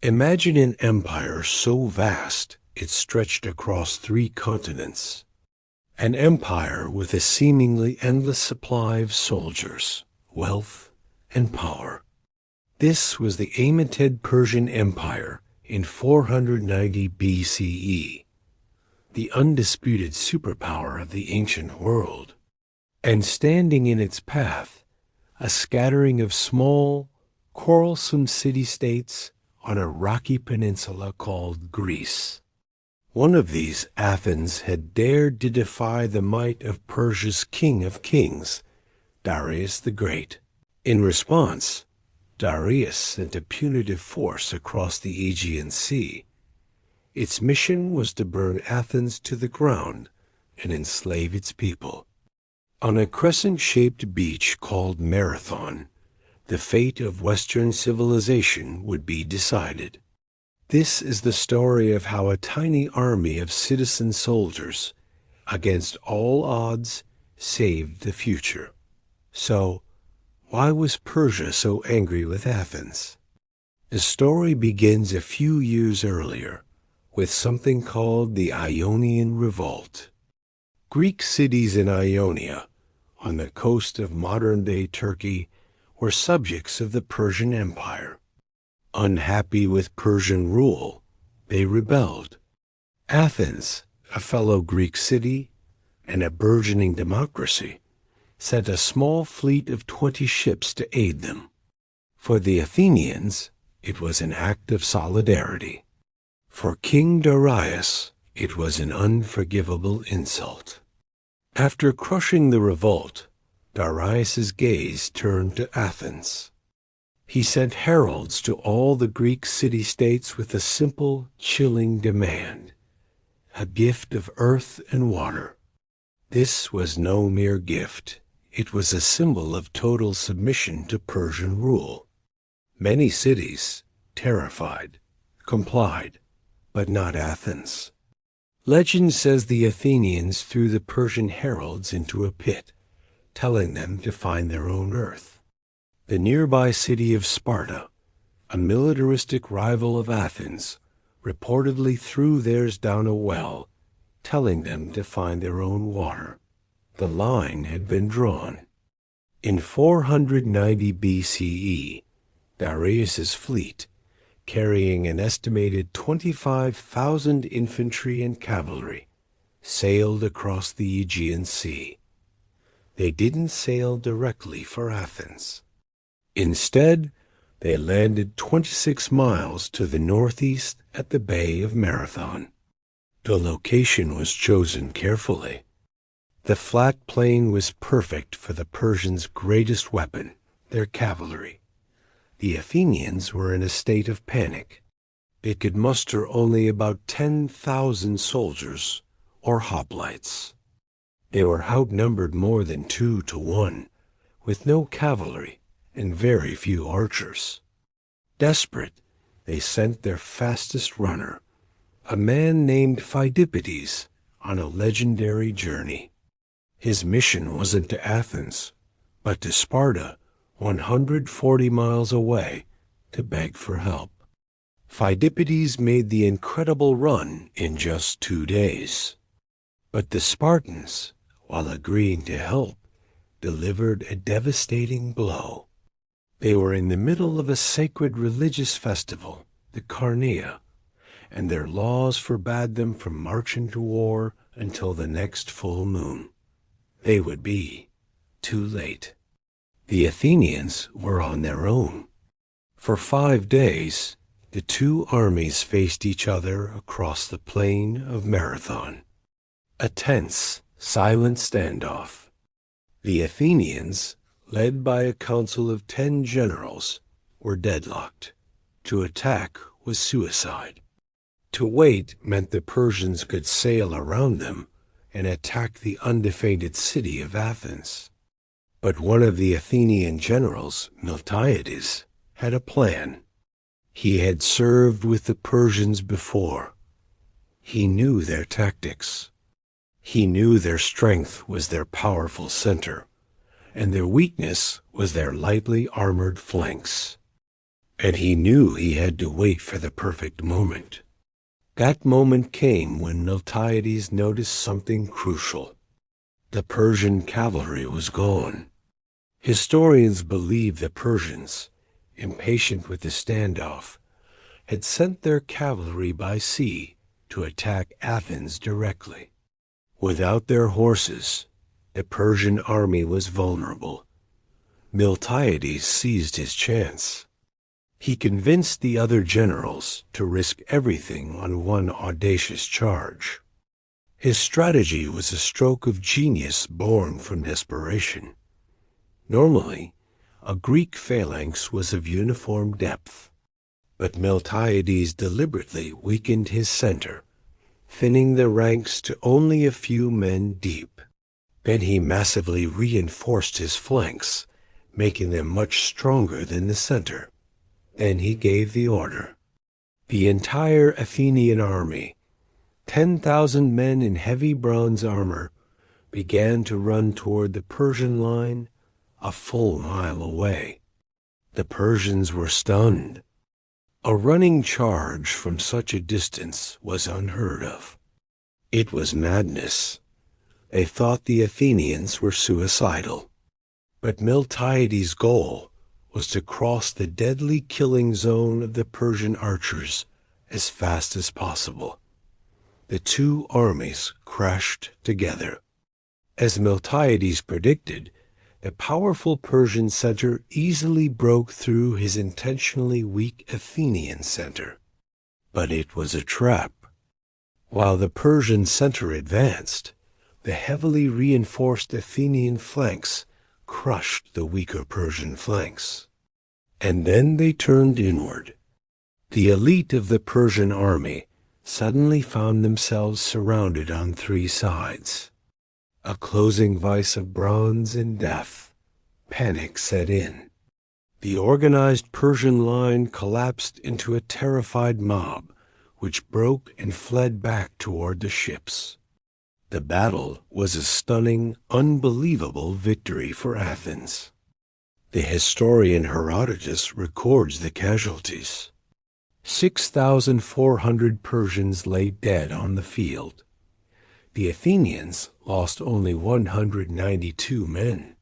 Imagine an empire so vast it stretched across 3 continents. An empire with a seemingly endless supply of soldiers, wealth, and power. This was the Outnumbered Persian Empire in 490 BCE, the undisputed superpower of the ancient world. And standing in its path, a scattering of small, quarrelsome city-states on a rocky peninsula called Greece. One of these, Athens, had dared to defy the might of Persia's king of kings, Darius the Great. In response, Darius sent a punitive force across the Aegean Sea. Its mission was to burn Athens to the ground and enslave its people. On a crescent-shaped beach called Marathon, the fate of Western civilization would be decided. This is the story of how a tiny army of citizen soldiers, against all odds, saved the future. So, why was Persia so angry with Athens? The story begins a few years earlier, with something called the Ionian Revolt. Greek cities in Ionia, on the coast of modern-day Turkey, were subjects of the Persian Empire. Unhappy with Persian rule, they rebelled. Athens, a fellow Greek city and a burgeoning democracy, sent a small fleet of 20 ships to aid them. For the Athenians, it was an act of solidarity. For King Darius, it was an unforgivable insult. After crushing the revolt, Darius's gaze turned to Athens. He sent heralds to all the Greek city-states with a simple, chilling demand: a gift of earth and water. This was no mere gift. It was a symbol of total submission to Persian rule. Many cities, terrified, complied, but not Athens. Legend says the Athenians threw the Persian heralds into a pit, telling them to find their own earth. The nearby city of Sparta, a militaristic rival of Athens, reportedly threw theirs down a well, telling them to find their own water. The line had been drawn. In 490 BCE, Darius's fleet, carrying an estimated 25,000 infantry and cavalry, sailed across the Aegean Sea. They didn't sail directly for Athens. Instead, they landed 26 miles to the northeast at the Bay of Marathon. The location was chosen carefully. The flat plain was perfect for the Persians' greatest weapon, their cavalry. The Athenians were in a state of panic. They could muster only about 10,000 soldiers, or hoplites. They were outnumbered more than 2 to 1, with no cavalry and very few archers. Desperate, they sent their fastest runner, a man named Pheidippides, on a legendary journey. His mission wasn't to Athens, but to Sparta, 140 miles away, to beg for help. Pheidippides made the incredible run in just 2 days. But the Spartans, while agreeing to help, delivered a devastating blow. They were in the middle of a sacred religious festival, the Carnea, and their laws forbade them from marching to war until the next full moon. They would be too late. The Athenians were on their own. For 5 days, the two armies faced each other across the plain of Marathon. A tense, silent standoff. The Athenians, led by a council of 10 generals, were deadlocked. To attack was suicide. To wait meant the Persians could sail around them and attack the undefended city of Athens. But one of the Athenian generals, Miltiades, had a plan. He had served with the Persians before. He knew their tactics. He knew their strength was their powerful center, and their weakness was their lightly armored flanks. and he knew he had to wait for the perfect moment. That moment came when Miltiades noticed something crucial. The Persian cavalry was gone. Historians believe the Persians, impatient with the standoff, had sent their cavalry by sea to attack Athens directly. Without their horses, the Persian army was vulnerable. Miltiades seized his chance. He convinced the other generals to risk everything on one audacious charge. His strategy was a stroke of genius born from desperation. Normally, a Greek phalanx was of uniform depth, but Miltiades deliberately weakened his center, thinning the ranks to only a few men deep. Then he massively reinforced his flanks, making them much stronger than the center. Then he gave the order. The entire Athenian army, 10,000 men in heavy bronze armor, began to run toward the Persian line a full mile away. The Persians were stunned. A running charge from such a distance was unheard of. It was madness. They thought the Athenians were suicidal. But Miltiades' goal was to cross the deadly killing zone of the Persian archers as fast as possible. The two armies crashed together. As Miltiades predicted, the powerful Persian center easily broke through his intentionally weak Athenian center. But it was a trap. While the Persian center advanced, the heavily reinforced Athenian flanks crushed the weaker Persian flanks. And then they turned inward. The elite of the Persian army suddenly found themselves surrounded on three sides. A closing vise of bronze and death. Panic set in. The organized Persian line collapsed into a terrified mob, which broke and fled back toward the ships. The battle was a stunning, unbelievable victory for Athens. The historian Herodotus records the casualties. 6,400 Persians lay dead on the field. The Athenians lost only 192 men.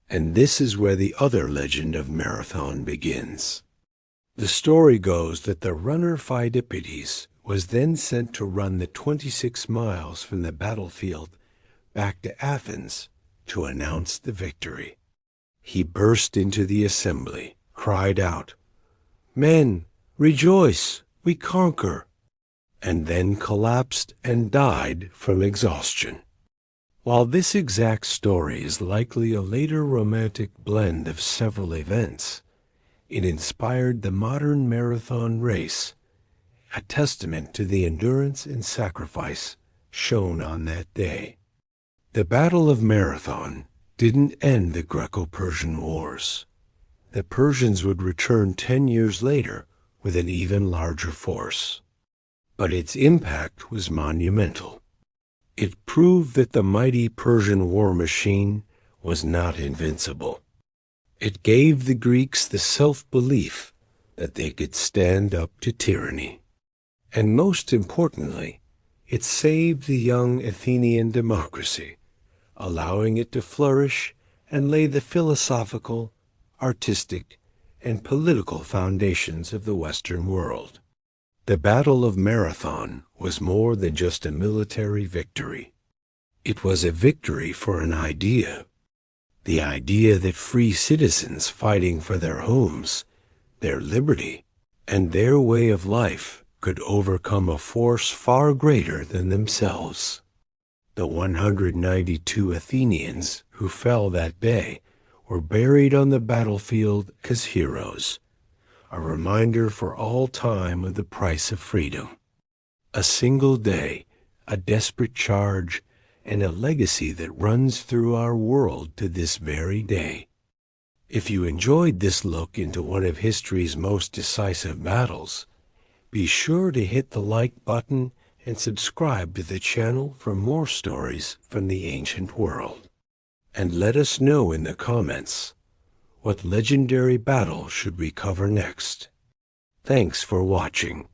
And this is where the other legend of Marathon begins. The story goes that the runner Pheidippides was then sent to run the 26 miles from the battlefield back to Athens to announce the victory. He burst into the assembly, cried out, "Men, rejoice, we conquer," and then collapsed and died from exhaustion. While this exact story is likely a later romantic blend of several events, it inspired the modern marathon race, a testament to the endurance and sacrifice shown on that day. The Battle of Marathon didn't end the Greco-Persian Wars. The Persians would return 10 years later with an even larger force. But its impact was monumental. It proved that the mighty Persian war machine was not invincible. It gave the Greeks the self-belief that they could stand up to tyranny. And most importantly, it saved the young Athenian democracy, allowing it to flourish and lay the philosophical, artistic, and political foundations of the Western world. The Battle of Marathon was more than just a military victory. It was a victory for an idea. The idea that free citizens fighting for their homes, their liberty, and their way of life could overcome a force far greater than themselves. The 192 Athenians who fell that day were buried on the battlefield as heroes, a reminder for all time of the price of freedom. A single day, a desperate charge, and a legacy that runs through our world to this very day. If you enjoyed this look into one of history's most decisive battles, be sure to hit the like button and subscribe to the channel for more stories from the ancient world. And let us know in the comments, what legendary battle should we cover next? Thanks for watching.